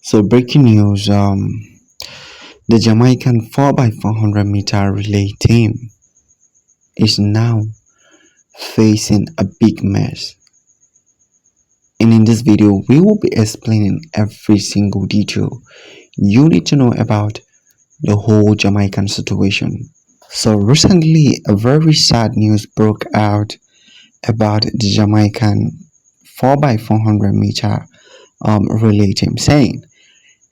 So breaking news, the Jamaican 4x400 meter relay team is now facing a big mess. And in this video, we will be explaining every single detail you need to know about the whole Jamaican situation. So recently, a very sad news broke out about the Jamaican 4x400 meter relay team, saying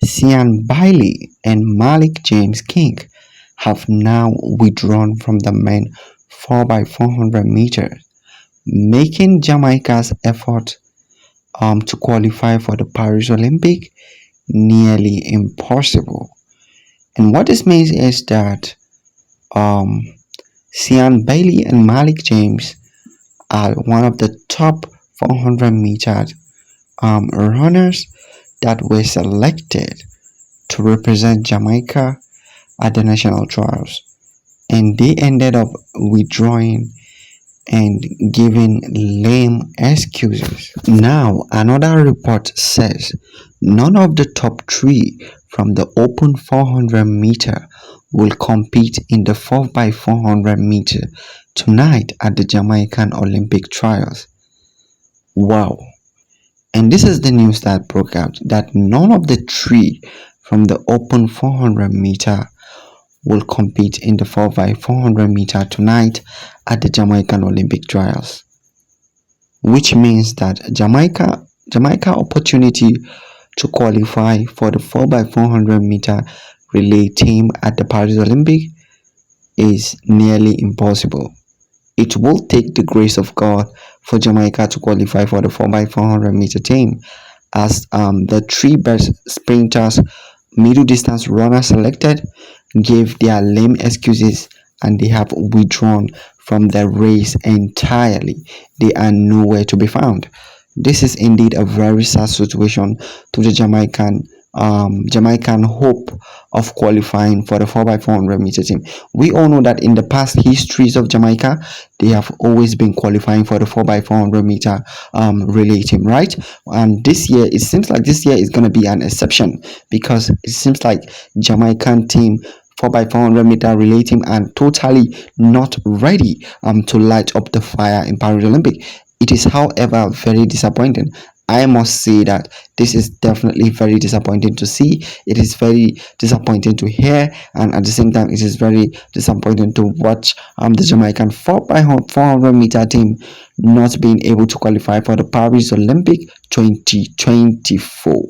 Sian Bailey and Malik James King have now withdrawn from the men 4x400 meters, making Jamaica's effort to qualify for the Paris Olympic nearly impossible. And what this means is that um, Sian Bailey and Malik James are one of the top 400 meter runners that were selected to represent Jamaica at the national trials, and they ended up withdrawing and giving lame excuses. Now, another report says none of the top three from the open 400 meter will compete in the 4x400 meter tonight at the Jamaican Olympic trials. Wow. And this is the news that broke out, that none of the three from the open 400 meter will compete in the 4x400 meter tonight at the Jamaican Olympic trials, which means that Jamaica opportunity to qualify for the 4x400 meter relay team at the Paris Olympic is nearly impossible. It will take the grace of God for Jamaica to qualify for the 4x400 meter team, as the three best sprinters, middle distance runners selected gave their lame excuses and they have withdrawn from the race entirely. They are nowhere to be found. This is indeed a very sad situation to the Jamaican hope of qualifying for the 4x400 meter team. We all know that in the past histories of Jamaica, they have always been qualifying for the 4x400 meter relay team, right? And this year, it seems like this year is going to be an exception, because it seems like Jamaican team 4x400 meter relay team are totally not ready to light up the fire in Paris Olympic. It is, however, very disappointing. I must say that this is definitely very disappointing to see. It is very disappointing to hear, and at the same time, it is very disappointing to watch the Jamaican 4x400 meter team not being able to qualify for the Paris Olympic 2024.